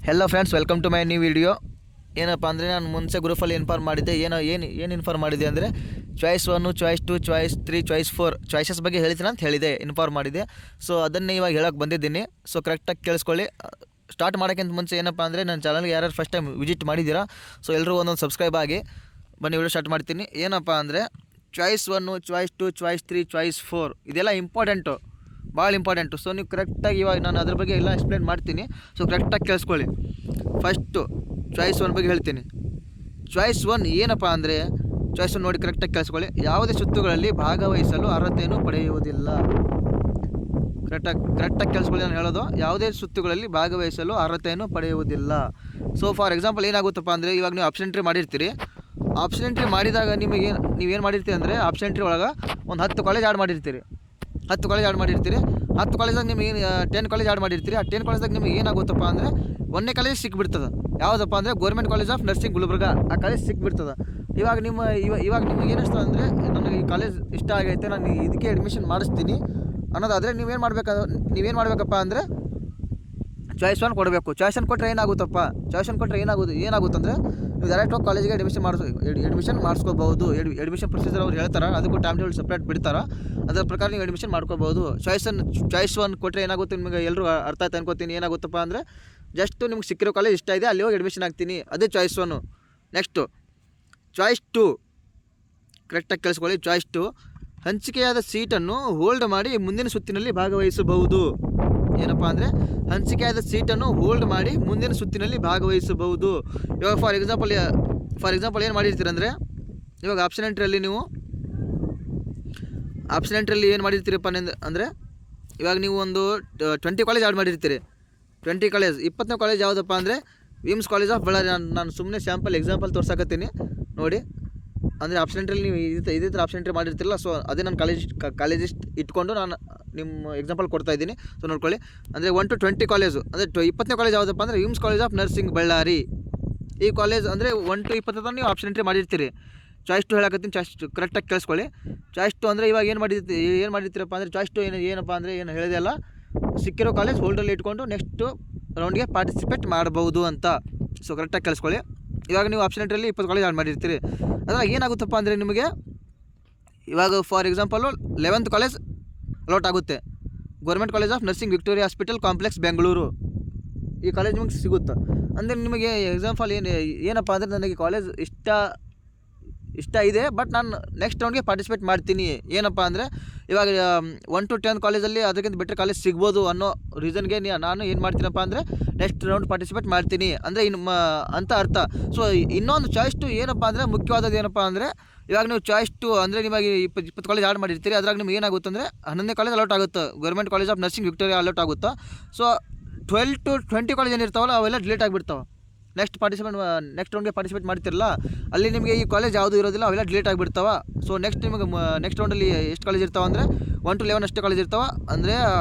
Hello friends, welcome to my new video. ಏನಪ್ಪ ಅಂದರೆ ನಾನು ಮುಂಚೆ ಗ್ರೂಪಲ್ಲಿ ಇನ್ಫಾರ್ಮ್ ಮಾಡಿದ್ದೆ. ಏನು ಇನ್ಫಾರ್ಮ್ ಮಾಡಿದೆ ಅಂದರೆ choice 1, choice 2, choice 3, choice 4 choices ಬಗ್ಗೆ ಹೇಳ್ತೀನಿ ಅಂತ ಹೇಳಿದೆ, ಇನ್ಫಾರ್ಮ್ ಮಾಡಿದೆ. ಸೊ ಅದನ್ನೇ ಇವಾಗ ಹೇಳೋಕ್ಕೆ ಬಂದಿದ್ದೀನಿ. ಸೊ ಕರೆಕ್ಟಾಗಿ ಕೇಳಿಸ್ಕೊಳ್ಳಿ. ಸ್ಟಾರ್ಟ್ ಮಾಡೋಕ್ಕಿಂತ ಮುಂಚೆ ಏನಪ್ಪ ಅಂದರೆ ನನ್ನ ಚಾನಲ್ಗೆ ಯಾರು ಫಸ್ಟ್ ಟೈಮ್ ವಿಸಿಟ್ ಮಾಡಿದ್ದೀರಾ, ಸೊ ಎಲ್ಲರೂ ಒಂದೊಂದು ಸಬ್ಸ್ಕ್ರೈಬ್ ಆಗಿ ಬನ್ನಿ. ವಿಡಿಯೋ ಸ್ಟಾರ್ಟ್ ಮಾಡ್ತೀನಿ. ಏನಪ್ಪ ಅಂದರೆ ಚಾಯ್ಸ್ 1, ಚಾಯ್ಸ್ 2, ಚಾಯ್ಸ್ 3, ಚಾಯ್ಸ್ 4 ಇದೆಲ್ಲ ಇಂಪಾರ್ಟೆಂಟು, ಭಾಳ ಇಂಪಾರ್ಟೆಂಟು. ಸೊ ನೀವು ಕರೆಕ್ಟಾಗಿ ಇವಾಗ ನಾನು ಅದ್ರ ಬಗ್ಗೆ ಎಲ್ಲ ಎಕ್ಸ್ಪ್ಲೇನ್ ಮಾಡ್ತೀನಿ. ಸೊ ಕರೆಕ್ಟಾಗಿ ಕೇಳಿಸ್ಕೊಳ್ಳಿ. ಫಸ್ಟು ಚಾಯ್ಸ್ 1 ಬಗ್ಗೆ ಹೇಳ್ತೀನಿ. ಚಾಯ್ಸ್ 1 ಏನಪ್ಪ ಅಂದರೆ, ಚಾಯ್ಸ್ 1 ನೋಡಿ ಕರೆಕ್ಟಾಗಿ ಕೇಳಿಸ್ಕೊಳ್ಳಿ. ಯಾವುದೇ ಸುತ್ತುಗಳಲ್ಲಿ ಭಾಗವಹಿಸಲು ಅರ್ಹತೆಯನ್ನು ಪಡೆಯುವುದಿಲ್ಲ. ಕರೆಕ್ಟಾಗಿ ಕೇಳಿಸ್ಕೊಳ್ಳಿ. ನಾನು ಹೇಳೋದು ಯಾವುದೇ ಸುತ್ತುಗಳಲ್ಲಿ ಭಾಗವಹಿಸಲು ಅರ್ಹತೆಯನ್ನು ಪಡೆಯುವುದಿಲ್ಲ. ಸೊ ಫಾರ್ ಎಕ್ಸಾಂಪಲ್ ಏನಾಗುತ್ತಪ್ಪ ಅಂದರೆ, ಇವಾಗ ನೀವು ಆಪ್ಷನ್ ಎಂಟ್ರಿ ಮಾಡಿರ್ತೀರಿ. ಆಪ್ಷನ್ ಎಂಟ್ರಿ ಮಾಡಿದಾಗ ನೀವೇನು ಮಾಡಿರ್ತೀರಿ ಅಂದರೆ, ಆಪ್ಷನ್ ಎಂಟ್ರಿ ಒಳಗೆ ಒಂದು 10 ಕಾಲೇಜ್ ಆ್ಯಡ್ ಮಾಡಿರ್ತೀರಿ. 10 ಕಾಲೇಜ್ ಆ್ಯಡ್ ಮಾಡಿರ್ತೀರಿ. 10 ಕಾಲೇಜಾಗ ನಿಮಗೆ 10 ಕಾಲೇಜ್ ಆ್ಯಡ್ ಮಾಡಿರ್ತೀರಿ. ಆ 10 ಕಾಲೇಜಾಗ ನಿಮಗೆ ಏನಾಗುತ್ತಪ್ಪ ಅಂದರೆ, ಒಂದನೇ ಕಾಲೇಜ್ ಸಿಕ್ಬಿಡ್ತದೆ. ಯಾವುದಪ್ಪ ಅಂದರೆ government college of nursing Gulbarga. ಆ ಕಾಲೇಜ್ ಸಿಕ್ಬಿಡ್ತದೆ. ಇವಾಗ ನಿಮಗೆ ಏನಿಸ್ತು ಅಂದರೆ, ನನಗೆ ಈ ಕಾಲೇಜ್ ಇಷ್ಟ ಆಗೈತೆ, ನಾನು ಇದಕ್ಕೆ ಅಡ್ಮಿಷನ್ ಮಾಡಿಸ್ತೀನಿ ಅನ್ನೋದಾದರೆ ನೀವೇನು ಮಾಡಬೇಕಪ್ಪ ಅಂದರೆ ಚಾಯ್ಸ್ 1 ಕೊಡಬೇಕು. ಚಾಯ್ಸ್ 1 ಕೊಟ್ಟರೆ ಏನಾಗುತ್ತಂದರೆ ನೀವು ಡೈರೆಕ್ಟ್ ಹೋಗಿ ಕಾಲೇಜಿಗೆ ಅಡ್ಮಿಷನ್ ಮಾಡಿಸ್ಕೋಬೋದು. ಅಡ್ಮಿಷನ್ ಪ್ರೊಸೀಜರ್ ಅವ್ರು ಹೇಳ್ತಾರೆ, ಅದಕ್ಕೂ ಟೈಮ್ ಟೇಬಲ್ ಸಪ್ರೇಟ್ ಬಿಡ್ತಾರೆ. ಅದರ ಪ್ರಕಾರ ನೀವು ಅಡ್ಮಿಷನ್ ಮಾಡ್ಕೋಬೋದು. ಚಾಯ್ಸ್ 1 ಕೊಟ್ಟರೆ ಏನಾಗುತ್ತೆ, ನಿಮಗೆ ಎಲ್ಲರೂ ಅರ್ಥ ಆಯ್ತು ಅನ್ಕೋತೀನಿ. ಏನಾಗುತ್ತಪ್ಪ ಅಂದರೆ, ಜಸ್ಟ್ ನಿಮ್ಗೆ ಸಿಕ್ಕಿರೋ ಕಾಲೇಜ್ ಇಷ್ಟ ಇದೆ, ಅಲ್ಲಿ ಹೋಗಿ ಅಡ್ಮಿಷನ್ ಆಗ್ತೀನಿ, ಅದೇ ಚಾಯ್ಸ್ 1. ನೆಕ್ಸ್ಟು ಚಾಯ್ಸ್ 2 ಕರೆಕ್ಟಾಗಿ ಕೇಳಿಸ್ಕೊಳ್ಳಿ. ಚಾಯ್ಸ್ 2 ಹಂಚಿಕೆಯಾದ ಸೀಟನ್ನು ಹೋಲ್ಡ್ ಮಾಡಿ ಮುಂದಿನ ಸುತ್ತಿನಲ್ಲಿ ಭಾಗವಹಿಸಬಹುದು. ಏನಪ್ಪ ಅಂದರೆ, ಹಂಚಿಕೆಯಾದ ಸೀಟನ್ನು ಹೋಲ್ಡ್ ಮಾಡಿ ಮುಂದಿನ ಸುತ್ತಿನಲ್ಲಿ ಭಾಗವಹಿಸಬಹುದು. ಇವಾಗ ಫಾರ್ ಎಕ್ಸಾಂಪಲ್ ಏನು ಮಾಡಿರ್ತೀರ ಅಂದರೆ, ಇವಾಗ ಆಪ್ಷನ್ ಎಂಟ್ರಿಯಲ್ಲಿ ಏನು ಮಾಡಿರ್ತೀರಪ್ಪ ಅಂದರೆ, ಇವಾಗ ನೀವು ಒಂದು 20 ಕಾಲೇಜ್ ಆ್ಯಡ್ ಮಾಡಿರ್ತೀರಿ. 20 ಕಾಲೇಜ್ 20ನೇ ಕಾಲೇಜ್ ಯಾವುದಪ್ಪ ಅಂದರೆ ವಿಮ್ಸ್ ಕಾಲೇಜ್ ಆಫ್ ಬಳ್ಳಾರಿ. ನಾನು ಸುಮ್ಮನೆ ಎಕ್ಸಾಂಪಲ್ ತೋರ್ಸಕತ್ತೀನಿ ನೋಡಿ. ಅಂದರೆ ಆಪ್ಷನ್ ಎಂಟ್ರಿಯಲ್ಲಿ ನೀವು ಇದೇ ಥರ ಆಪ್ಷನ್ ಎಂಟ್ರಿ ಮಾಡಿರ್ತಿರಲ್ಲ, ಸೊ ಅದೇ ನಾನು ಕಾಲೇಜಿಸ್ಟ್ ಇಟ್ಕೊಂಡು ನಾನು ನಿಮ್ಮ ಎಕ್ಸಾಂಪಲ್ ಕೊಡ್ತಾಯಿದ್ದೀನಿ. ಸೊ ನೋಡ್ಕೊಳ್ಳಿ. ಅಂದರೆ 1 to 20 ಕಾಲೇಜು ಅಂದರೆ 20ನೇ ಕಾಲೇಜ್ ಯಾವುದಪ್ಪ ಅಂದರೆ VIMS college of nursing Ballari. ಈ ಕಾಲೇಜ್ ಅಂದರೆ 1 to 20 ನೀವು ಆಪ್ಷನ್ ಎಂಟ್ರಿ ಮಾಡಿರ್ತೀರಿ. ಚಾಯ್ಸ್ 2 ಹೇಳಕತ್ತೀನಿ. ಚಾಯ್ಸ್ 2 ಕರೆಕ್ಟಾಗಿ ಕೇಳಿಸ್ಕೊಳ್ಳಿ. ಚಾಯ್ಸ್ 2 ಅಂದರೆ ಇವಾಗ ಏನು ಮಾಡಿರ್ತೀರಪ್ಪ ಅಂದರೆ, ಚಾಯ್ಸ್ 2 ಏನಪ್ಪ ಅಂದರೆ ಏನು ಹೇಳಿದೆ ಅಲ್ಲ, ಸಿಕ್ಕಿರೋ ಕಾಲೇಜ್ ಹೋಲ್ಡಲ್ಲಿ ಇಟ್ಕೊಂಡು ನೆಕ್ಸ್ಟು ರೌಂಡ್ಗೆ ಪಾರ್ಟಿಸಿಪೇಟ್ ಮಾಡ್ಬೋದು ಅಂತ. ಸೊ ಕರೆಕ್ಟಾಗಿ ಕೇಳಿಸ್ಕೊಳ್ಳಿ. ಇವಾಗ ನೀವು ಆಪ್ಷನ್ ಎಂಟ್ರಿಯಲ್ಲಿ 20 ಕಾಲೇಜ್ ಆ್ಯಡ್ ಮಾಡಿರ್ತೀರಿ. ಅದ್ರಾಗ ಏನಾಗುತ್ತಪ್ಪ ಅಂದರೆ, ನಿಮಗೆ ಇವಾಗ for example 11th college allot ಆಗುತ್ತೆ. Government college of nursing Victoria hospital complex Bengaluru. ಈ ಕಾಲೇಜ್ ನಿಮಗೆ ಸಿಗುತ್ತೆ. ಅಂದರೆ ನಿಮಗೆ ಎಕ್ಸಾಂಪಲ್ ಏನಪ್ಪ ಅಂದರೆ, ನನಗೆ ಕಾಲೇಜ್ ಇಷ್ಟ ಇದೆ, ಬಟ್ ನಾನು ನೆಕ್ಸ್ಟ್ ರೌಂಡ್ಗೆ ಪಾರ್ಟಿಸಿಪೇಟ್ ಮಾಡ್ತೀನಿ. ಏನಪ್ಪ ಅಂದರೆ, ಇವಾಗ 1 to 10 ಕಾಲೇಜಲ್ಲಿ ಅದಕ್ಕಿಂತ ಬೆಟರ್ ಕಾಲೇಜ್ ಸಿಗ್ಬೋದು ಅನ್ನೋ ರೀಸನ್ಗೆ ನಾನು ಏನು ಮಾಡ್ತೀನಪ್ಪ ಅಂದರೆ ನೆಕ್ಸ್ಟ್ ರೌಂಡ್ ಪಾರ್ಟಿಸಿಪೇಟ್ ಮಾಡ್ತೀನಿ ಅಂದರೆ ಅಂತ ಅರ್ಥ. ಸೊ ಇನ್ನೊಂದು ಚಾಯ್ಸ್ 2 ಏನಪ್ಪ ಅಂದರೆ, ಮುಖ್ಯವಾದದ್ದು ಏನಪ್ಪ ಅಂದರೆ, ಇವಾಗ ನೀವು ಚಾಯ್ಸ್ 2 ಅಂದರೆ ನಿಮಗೆ 20 ಕಾಲೇಜ್ ಆ್ಯಡ್ ಮಾಡಿರ್ತೀರಿ. ಅದ್ರಾಗ ನಿಮ್ಗೆ ಏನಾಗುತ್ತೆ ಅಂದರೆ 11ನೇ ಕಾಲೇಜ್ ಅಲಾಟ್ ಆಗುತ್ತೆ, government college of nursing Victoria allot ಆಗುತ್ತೆ. ಸೊ 12 to 20 ಕಾಲೇಜ್ ಏನಿರ್ತಾವಲ್ಲ ಅವೆಲ್ಲ ಡಿಲೀಟ್ ಆಗಿಬಿಡ್ತಾವೆ. ನೆಕ್ಸ್ಟ್ ರೌಂಡ್ಗೆ ಪಾರ್ಟಿಸಿಪೇಟ್ ಮಾಡ್ತಿರಲ್ಲ, ಅಲ್ಲಿ ನಿಮಗೆ ಈ ಕಾಲೇಜ್ ಯಾವುದು ಇರೋದಿಲ್ಲ, ಅವೆಲ್ಲ ಡಿಲೀಟ್ ಆಗಿಬಿಡ್ತಾವೆ. ಸೊ ನೆಕ್ಸ್ಟ್ ರೌಂಡಲ್ಲಿ ಎಷ್ಟು ಕಾಲೇಜ್ ಇರ್ತಾವೆ ಅಂದರೆ 1 to 11 ಅಷ್ಟೇ ಕಾಲೇಜ್ ಇರ್ತಾವೆ. ಅಂದರೆ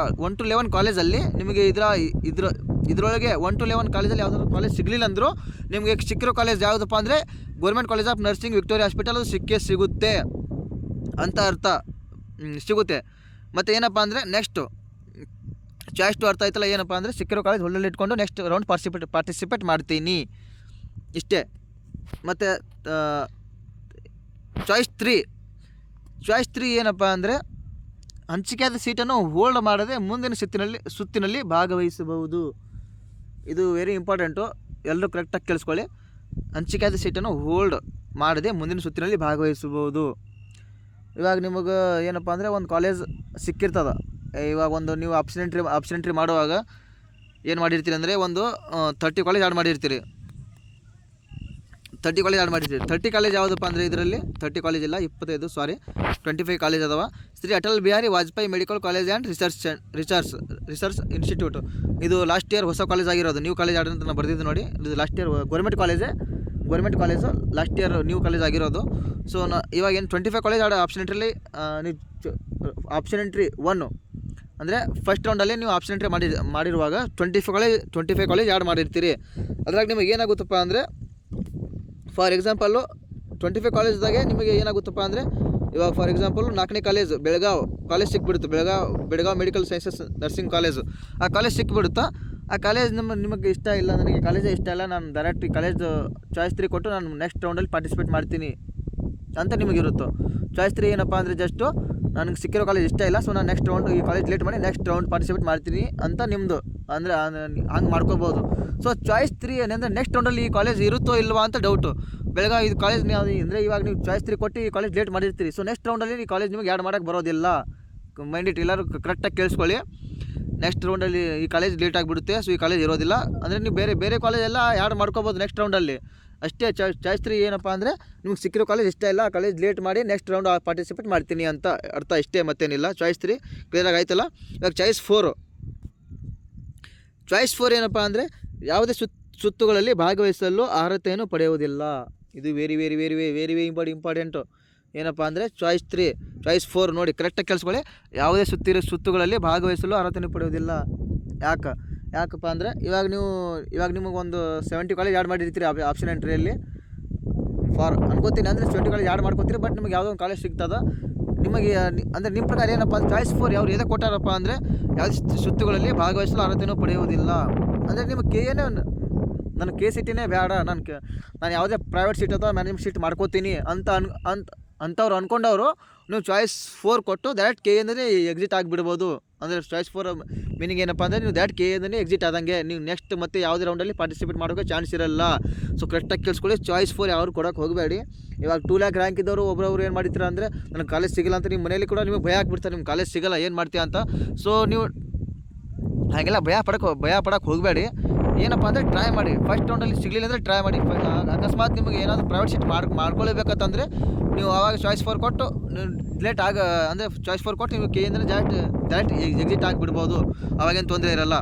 1 to 11 ಕಾಲೇಜಲ್ಲಿ ನಿಮಗೆ ಇದರೊಳಗೆ 1 to 11 ಕಾಲೇಜಲ್ಲಿ ಯಾವುದಾದ್ರು ಕಾಲೇಜ್ ಸಿಗಲಿಲ್ಲ ಅಂದರೂ ನಿಮಗೆ ಸಿಕ್ಕಿರೋ ಕಾಲೇಜ್ ಯಾವುದಪ್ಪ ಅಂದರೆ government college of nursing Victoria hospital ಸಿಗುತ್ತೆ ಅಂತ ಅರ್ಥ. ಸಿಗುತ್ತೆ. ಮತ್ತು ಏನಪ್ಪ ಅಂದರೆ ನೆಕ್ಸ್ಟು ಚಾಯ್ಸ್ 2 ಅರ್ಥ ಆಯ್ತಲ್ಲ. ಏನಪ್ಪ ಅಂದರೆ, ಸಿಕ್ಕಿರೋ ಕಾಲೇಜ್ ಹೊಲಲ್ಲಿ ಇಟ್ಕೊಂಡು ನೆಕ್ಸ್ಟ್ ರೌಂಡ್ ಪಾರ್ಟಿಸಿಪೇಟ್ ಮಾಡ್ತೀನಿ, ಇಷ್ಟೇ. ಮತ್ತು ಚಾಯ್ಸ್ 3 ಏನಪ್ಪ ಅಂದರೆ, ಹಂಚಿಕೆಯಾದ ಸೀಟನ್ನು ಹೋಲ್ಡ್ ಮಾಡದೆ ಮುಂದಿನ ಸುತ್ತಿನಲ್ಲಿ ಭಾಗವಹಿಸಬಹುದು. ಇದು ವೆರಿ ಇಂಪಾರ್ಟೆಂಟು, ಎಲ್ಲರೂ ಕರೆಕ್ಟಾಗಿ ಕೇಳಿಸ್ಕೊಳ್ಳಿ. ಹಂಚಿಕೆಯಾದ ಸೀಟನ್ನು ಹೋಲ್ಡ್ ಮಾಡದೆ ಮುಂದಿನ ಸುತ್ತಿನಲ್ಲಿ ಭಾಗವಹಿಸಬಹುದು. ಇವಾಗ ನಿಮಗೆ ಏನಪ್ಪ ಅಂದರೆ ಒಂದು ಕಾಲೇಜ್ ಸಿಕ್ಕಿರ್ತದೆ. ಇವಾಗ ನೀವು ಆಪ್ಷನ್ ಎಂಟ್ರಿ ಮಾಡುವಾಗ ಏನು ಮಾಡಿರ್ತೀರಿ ಅಂದರೆ, ಒಂದು 30 ಕಾಲೇಜ್ ಆ್ಯಡ್ ಮಾಡಿರ್ತೀರಿ. 30 ಕಾಲೇಜ್ ಯಾವುದಪ್ಪ ಅಂದರೆ, ಇದರಲ್ಲಿ 30 ಕಾಲೇಜ್ ಇಲ್ಲ, 25 ಕಾಲೇಜ್ ಅದಾವ. Shri Atal Bihari Vajpayee medical college and research institute. ಇದು ಲಾಸ್ಟ್ ಇಯರ್ ಹೊಸ ಕಾಲೇಜ್ ಆಗಿರೋದು, ನ್ಯೂ ಕಾಲೇಜ್ ಆರ್ಡರ್ ಅಂತ ನಾನು ಬರ್ದಿದ್ದು ನೋಡಿ. ಇದು last year government college last year new college ಆಗಿರೋದು. ಸೊ ಇವಾಗ ಏನು 25 ಕಾಲೇಜ್ ಆಪ್ಷನ್ ಎಂಟ್ರಿಯಲ್ಲಿ ನೀವು ಆಪ್ಷನ್ ಎಂಟ್ರಿ 1 ಅಂದರೆ ಫಸ್ಟ್ ರೌಂಡಲ್ಲಿ ನೀವು ಆಪ್ಷನ್ ಎಂಟ್ರಿ ಮಾಡಿರುವಾಗ 25 ಕಾಲೇಜ್ ಆ್ಯಡ್ ಮಾಡಿರ್ತೀರಿ. ಅದ್ರಾಗ ನಿಮಗೆ ಏನಾಗುತ್ತಪ್ಪ ಅಂದರೆ, ಫಾರ್ ಎಕ್ಸಾಂಪಲ್ಲು 25 ಕಾಲೇಜ್ದಾಗೆ ನಿಮಗೆ ಏನಾಗುತ್ತಪ್ಪ ಅಂದರೆ, ಇವಾಗ ಫಾರ್ ಎಕ್ಸಾಂಪಲ್ 4ನೇ ಕಾಲೇಜ್ ಬೆಳಗಾವ್ ಕಾಲೇಜ್ ಸಿಕ್ಬಿಡುತ್ತೆ. Belgaum medical sciences nursing college, ಆ ಕಾಲೇಜ್ ಸಿಕ್ಬಿಡುತ್ತಾ. ಆ ಕಾಲೇಜ್ ನಿಮಗೆ ಇಷ್ಟ ಇಲ್ಲ, ನನಗೆ ಕಾಲೇಜೇ ಇಷ್ಟ ಇಲ್ಲ, ನಾನು ಡೈರೆಕ್ಟ್ ಈ ಕಾಲೇಜ್ ಚಾಯ್ಸ್ 3 ಕೊಟ್ಟು ನಾನು ನೆಕ್ಸ್ಟ್ ರೌಂಡಲ್ಲಿ ಪಾರ್ಟಿಸಿಪೇಟ್ ಮಾಡ್ತೀನಿ ಅಂತ ನಿಮಗಿರುತ್ತೋ. ಚಾಯ್ಸ್ 3 ಏನಪ್ಪ ಅಂದರೆ ಜಸ್ಟು ನನಗೆ ಸಿಕ್ಕಿರೋ ಕಾಲೇಜ್ ಇಷ್ಟ ಇಲ್ಲ, ಸೊ ನಾನು ನೆಕ್ಸ್ಟ್ ರೌಂಡ್ ಈ ಕಾಲೇಜ್ ಲೇಟ್ ಮಾಡಿ ನೆಕ್ಸ್ಟ್ ರೌಂಡ್ ಪಾರ್ಟಿಸಿಪೇಟ್ ಮಾಡ್ತೀನಿ ಅಂತ ನಿಮ್ಮದು ಅಂದರೆ ಹಂಗೆ ಮಾಡ್ಕೋಬೋದು. ಸೊ ಚಾಯ್ಸ್ 3 ಏನಂದರೆ ನೆಕ್ಸ್ಟ್ ರೌಂಡಲ್ಲಿ ಈ ಕಾಲೇಜ್ ಇರುತ್ತೋ ಇಲ್ವಾ ಅಂತ ಡೌಟು. ಬೆಳಗ್ಗೆ ಇದು ಕಾಲೇಜ್ ನೀವು ಅಂದರೆ ಇವಾಗ ನೀವು ಚಾಯ್ಸ್ 3 ಕೊಟ್ಟು ಈ ಕಾಲೇಜ್ ಲೇಟ್ ಮಾಡಿರ್ತೀರಿ, ಸೊ ನೆಕ್ಸ್ಟ್ ರೌಂಡಲ್ಲಿ ಈ ಕಾಲೇಜ್ ನಿಮಗೆ ಆ್ಯಡ್ ಮಾಡೋಕ್ಕೆ ಬರೋದಿಲ್ಲ. ಮೈಂಡ್ ಇಟ್ಟು ಎಲ್ಲರೂ ಕರೆಕ್ಟಾಗಿ ಕೇಳಿಸ್ಕೊಳ್ಳಿ. ನೆಕ್ಸ್ಟ್ ರೌಂಡಲ್ಲಿ ಈ ಕಾಲೇಜ್ ಲೇಟ್ ಆಗಿಬಿಡುತ್ತೆ, ಸೊ ಈ ಕಾಲೇಜ್ ಇರೋದಿಲ್ಲ. ಅಂದರೆ ನೀವು ಬೇರೆ ಕಾಲೇಜೆಲ್ಲ ಆ್ಯಡ್ ಮಾಡ್ಕೋಬೋದು ನೆಕ್ಸ್ಟ್ ರೌಂಡಲ್ಲಿ ಅಷ್ಟೇ. ಚಾಯ್ಸ್ 3 ಏನಪ್ಪ ಅಂದರೆ ನಿಮ್ಗೆ ಸಿಕ್ಕಿರೋ ಕಾಲೇಜ್ ಇಷ್ಟ ಇಲ್ಲ, ಆ ಕಾಲೇಜ್ ಲೇಟ್ ಮಾಡಿ ನೆಕ್ಸ್ಟ್ ರೌಂಡ್ ಪಾರ್ಟಿಸಿಪೇಟ್ ಮಾಡ್ತೀನಿ ಅಂತ ಅರ್ಥ, ಇಷ್ಟೇ ಮತ್ತೇನಿಲ್ಲ. ಚಾಯ್ಸ್ 3 ಕ್ಲಿಯರಾಗಿ ಆಯ್ತಲ್ಲ. ಇವಾಗ ಚಾಯ್ಸ್ 4 ಏನಪ್ಪ ಅಂದರೆ ಯಾವುದೇ ಸುತ್ತುಗಳಲ್ಲಿ ಭಾಗವಹಿಸಲು ಅರ್ಹತೆಯನ್ನು ಪಡೆಯುವುದಿಲ್ಲ. ಇದು very very very very very important. ಏನಪ್ಪ ಅಂದರೆ ಚಾಯ್ಸ್ 4 ನೋಡಿ ಕರೆಕ್ಟಾಗಿ ಕೇಳಿಸ್ಕೊಳ್ಳಿ. ಯಾವುದೇ ಸುತ್ತುಗಳಲ್ಲಿ ಭಾಗವಹಿಸಲು ಅರ್ಹತೆಯನ್ನು ಪಡೆಯುವುದಿಲ್ಲ. ಯಾಕಪ್ಪ ಅಂದರೆ ಇವಾಗ ನಿಮಗೊಂದು 70 ಕಾಲೇಜ್ ಆ್ಯಡ್ ಮಾಡಿರ್ತೀರಿ ಆಪ್ಷನ್ ಎಂಟ್ರಿಯಲ್ಲಿ ಅನ್ಕೋತೀನಿ. ಅಂದರೆ 70 ಕಾಲೇಜ್ ಆ್ಯಡ್ ಮಾಡ್ಕೋತೀರಿ, ಬಟ್ ನಿಮಗೆ ಯಾವುದೋ ಒಂದು ಕಾಲೇಜ್ ಸಿಗ್ತದೆ ನಿಮಗೆ. ಅಂದರೆ ನಿಮ್ಮ ಪ್ರಕಾರ ಏನಪ್ಪ ಅಂದರೆ ಚಾಯ್ಸ್ 4 ಯಾರು ಎದಕ್ಕೆ ಕೊಟ್ಟಾರಪ್ಪ ಅಂದರೆ ಯಾವುದೇ ಸುತ್ತುಗಳಲ್ಲಿ ಭಾಗವಹಿಸಲು ಅರ್ಹತೆಯನ್ನು ಪಡೆಯುವುದಿಲ್ಲ. ಅಂದರೆ ನಿಮಗೆ ನನ್ನ KCTನೇ ಬೇಡ, ನಾನು ಯಾವುದೇ ಪ್ರೈವೇಟ್ ಸೀಟ್ ಅಥವಾ ಮ್ಯಾನೇಜ್ಮೆಂಟ್ ಸೀಟ್ ಮಾಡ್ಕೋತೀನಿ ಅಂಥವ್ರು ಅಂದ್ಕೊಂಡವರು ನೀವು ಚಾಯ್ಸ್ 4 ಕೊಟ್ಟು ಡೈರೆಕ್ಟ್ KA ಎಕ್ಸಿಟ್ ಆಗಿಬಿಡ್ಬೋದು. ಅಂದರೆ ಚಾಯ್ಸ್ 4 ಮೀನಿಂಗ್ ಏನಪ್ಪ ಅಂದರೆ ನೀವು ಡೈರೆಕ್ಟ್ KA ಎಕ್ಸಿಟ್ ಆದಂಗೆ, ನೀವು ನೆಕ್ಸ್ಟ್ ಮತ್ತೆ ಯಾವುದೇ ರೌಂಡಲ್ಲಿ ಪಾರ್ಟಿಸಿಪೇಟ್ ಮಾಡೋಕ್ಕೆ ಚಾನ್ಸ್ ಇರಲ್ಲ. ಸೊ ಕರೆಕ್ಟಾಗಿ ಕೇಳಿಸ್ಕೊಳ್ಳಿ. ಚಾಯ್ಸ್ 4 ಯಾರು ಕೊಡೋಕ್ಕೆ ಹೋಗಬೇಡಿ. ಇವಾಗ 2 ಲ್ಯಾಕ್ ರ್ಯಾಂಕ್ ಇದ್ದವರು ಒಬ್ಬರವ್ರು ಏನು ಮಾಡ್ತೀರಾ ಅಂದರೆ ನನಗೆ ಕಾಲೇಜ್ ಸಿಗಲ್ಲ ಅಂತ ನಿಮ್ಮ ಮನೇಲಿ ಕೂಡ ನಿಮಗೆ ಭಯ ಆಗಿಬಿಡ್ತಾರೆ, ನಿಮ್ಮ ಕಾಲೇಜ್ ಸಿಗಲ್ಲ ಏನು ಮಾಡ್ತೀಯ ಅಂತ. ಸೊ ನೀವು ಹಾಗೆಲ್ಲ ಭಯ ಪಡೋಕ್ಕೆ ಹೋಗಬೇಡಿ. ಏನಪ್ಪ ಅಂದರೆ ಟ್ರೈ ಮಾಡಿ. ಫಸ್ಟ್ ರೌಂಡಲ್ಲಿ ಸಿಗಲಿಲ್ಲ ಅಂದರೆ ಟ್ರೈ ಮಾಡಿ. ಅಕಸ್ಮಾತ್ ನಿಮಗೆ ಏನಾದರೂ ಪ್ರೈವೇಟ್ ಸೀಟ್ ಮಾಡ್ಕೊಳ್ಬೇಕಂತಂದರೆ ನೀವು ಆವಾಗ ಚಾಯ್ಸ್ 4 ಕೊಟ್ಟು ಲೇಟ್ ಅಂದರೆ ಚಾಯ್ಸ್ 4 ಕೊಟ್ಟು ನೀವು KA ಡೈರೆಕ್ಟ್ ಎಕ್ಸಿಟ್ ಆಗಿಬಿಡ್ಬೋದು, ಅವಾಗೇನು ತೊಂದರೆ ಇರಲ್ಲ.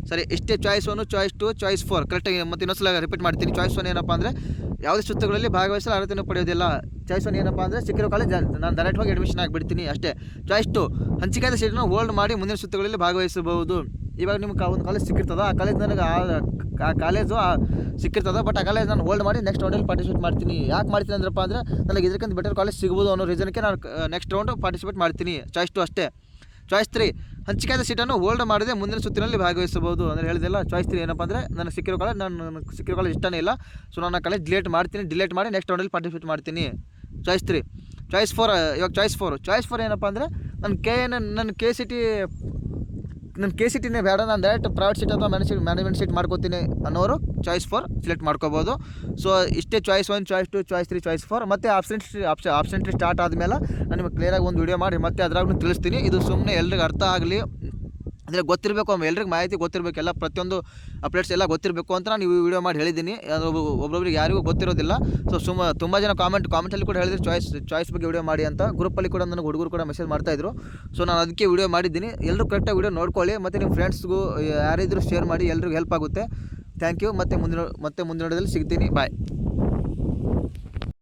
ಸರಿ, ಇಷ್ಟೇ ಚಾಯ್ಸ್ 1, ಚಾಯ್ಸ್ 2, ಚಾಯ್ಸ್ 4 ಕರೆಕ್ಟಾಗಿ ಮತ್ತೆ ಇನ್ನೊಂದ್ಸಲ ರಿಪೀಟ್ ಮಾಡ್ತೀನಿ. ಚಾಯ್ಸ್ 1 ಏನಪ್ಪ ಅಂದರೆ ಯಾವುದೇ ಸುತ್ತುಗಳಲ್ಲಿ ಭಾಗವಹಿಸಲು ಅರ್ಹತೆಯನ್ನು ಪಡೆಯೋದಿಲ್ಲ. ಚಾಯ್ಸ್ 1 ಏನಪ್ಪ ಅಂದರೆ ಸಿಕ್ಕಿರೋ ಕಾಲೇಜ್ ನಾನು ಡೈರೆಕ್ಟ್ ಹೋಗಿ ಅಡ್ಮಿಷನ್ ಆಗಿಬಿಡ್ತೀನಿ ಅಷ್ಟೇ. ಚಾಯ್ಸ್ 2 ಹಂಚಿಕೆಯಾದ ಸೀಟನ್ನು ಹೋಲ್ಡ್ ಮಾಡಿ ಮುಂದಿನ ಸುತ್ತುಗಳಲ್ಲಿ ಭಾಗವಹಿಸಬಹುದು. ಇವಾಗ ನಿಮ್ಗೆ ಒಂದು ಕಾಲೇಜ್ ಸಿಕ್ಕಿರ್ತದೆ, ಆ ಕಾಲೇಜ್ ನನಗೆ ಆ ಕಾಲೇಜು ಸಿಕ್ಕಿರ್ತದೆ, ಬಟ್ ಆ ಕಾಲೇಜ್ ನಾನು ಹೋಲ್ಡ್ ಮಾಡಿ ನೆಕ್ಸ್ಟ್ ರೌಂಡಲ್ಲಿ ಪಾರ್ಟಿಸಿಪೇಟ್ ಮಾಡ್ತೀನಿ. ಯಾಕೆ ಮಾಡ್ತೀನಿ ಅಂದ್ರಪ್ಪ ಅಂದರೆ ನನಗೆ ಇದಕ್ಕಿಂತ ಬೆಟರ್ ಕಾಲೇಜ್ ಸಿಗ್ಬೋದು ಅನ್ನೋ ರೀಸನ್ಗೆ ನಾನು ನೆಕ್ಸ್ಟ್ ರೌಂಡ್ ಪಾರ್ಟಿಸಿಪೇಟ್ ಮಾಡ್ತೀನಿ. ಚಾಯ್ಸ್ 2 ಅಷ್ಟೇ. ಚಾಯ್ಸ್ 3 ಹಂಚಿಕೆಯಾದ ಸೀಟನ್ನು ಹೋಲ್ಡ್ ಮಾಡದೆ ಮುಂದಿನ ಸುತ್ತಿನಲ್ಲಿ ಭಾಗವಹಿಸಬಹುದು. ಅಂದರೆ ಹೇಳಿದೆಲ್ಲ. ಚಾಯ್ಸ್ 3 ಏನಪ್ಪ ಅಂದರೆ ನನಗೆ ಸಿಕ್ಕಿರೋ ಕಾಲೇಜ್ ಇಷ್ಟನೇ ಇಲ್ಲ, ಸೊ ನಾನು ಆ ಕಾಲೇಜ್ ಡಿಲೇಟ್ ಮಾಡಿ ನೆಕ್ಸ್ಟ್ ರೌಂಡಲ್ಲಿ ಪಾರ್ಟಿಸಿಪೇಟ್ ಮಾಡ್ತೀನಿ. ಚಾಯ್ಸ್ 3. ಚಾಯ್ಸ್ 4 ಇವಾಗ ಚಾಯ್ಸ್ 4 ಏನಪ್ಪ ಅಂದರೆ ನನ್ನ KCTನೇ ಬೇಡ, ನಾನು ಡೈರೆಕ್ಟ್ ಪ್ರೈವೇಟ್ ಸೀಟ್ ಅಥವಾ ಮ್ಯಾನೇಜ್ಮೆಂಟ್ ಸೀಟ್ ಮಾಡ್ಕೋತೀನಿ ಅನ್ನೋರು ಚಾಯ್ಸ್ 4 ಸೆಲೆಕ್ಟ್ ಮಾಡ್ಕೋಬೋದು. ಸೊ ಇಷ್ಟೇ ಚಾಯ್ಸ್ 1, ಚಾಯ್ಸ್ 2, ಚಾಯ್ಸ್ 3, ಚಾಯ್ಸ್ 4. ಮತ್ತು ಆಪ್ಷನ್ ಸ್ಟಾರ್ಟ್ ಆದಮೇಲೆ ನಾನು ನಿಮಗೆ ಕ್ಲಿಯರಾಗಿ ಒಂದು ವಿಡಿಯೋ ಮಾಡಿ ಮತ್ತೆ ಅದ್ರಾಗೂ ತಿಳಿಸ್ತೀನಿ. ಇದು ಸುಮ್ಮನೆ ಎಲ್ರಿಗೂ ಅರ್ಥ ಆಗಲಿ, ಅಂದರೆ ಗೊತ್ತಿರಬೇಕು, ಎಲ್ರಿಗೆ ಮಾಹಿತಿ ಗೊತ್ತಿರಬೇಕು, ಎಲ್ಲ ಪ್ರತಿಯೊಂದು ಅಪ್ಡೇಟ್ಸ್ ಎಲ್ಲ ಗೊತ್ತಿರಬೇಕು ಅಂತ ನಾನು ಈ ವಿಡಿಯೋ ಮಾಡಿ ಹೇಳಿದ್ದೀನಿ. ಒಬ್ಬೊಬ್ರಿಗೆ ಯಾರಿಗೂ ಗೊತ್ತಿರೋದಿಲ್ಲ. ಸೊ ತುಂಬ ಜನ ಕಾಮೆಂಟಲ್ಲಿ ಕೂಡ ಹೇಳಿದ್ರು ಚಾಯ್ಸ್ ಬಗ್ಗೆ ವಿಡಿಯೋ ಮಾಡಿ ಅಂತ. ಗ್ರೂಪಲ್ಲಿ ಕೂಡ ನನಗೆ ಹುಡುಗರು ಕೂಡ ಮೆಸೇಜ್ ಮಾಡ್ತಾಯಿದ್ರು. ಸೊ ನಾನು ಅದಕ್ಕೆ ವಿಡಿಯೋ ಮಾಡಿದ್ದೀನಿ. ಎಲ್ಲರೂ ಕರೆಕ್ಟಾಗಿ ವಿಡಿಯೋ ನೋಡ್ಕೊಳ್ಳಿ, ಮತ್ತು ನಿಮ್ಮ ಫ್ರೆಂಡ್ಸ್ಗೂ ಯಾರಿದ್ರೂ ಶೇರ್ ಮಾಡಿ, ಎಲ್ರಿಗೂ ಹೆಲ್ಪ್ ಆಗುತ್ತೆ. Thank you. ಮತ್ತೆ ಮುಂದಿನ ವಿಡಿಯೋದಲ್ಲಿ ಸಿಗ್ತೀನಿ. ಬಾಯ್.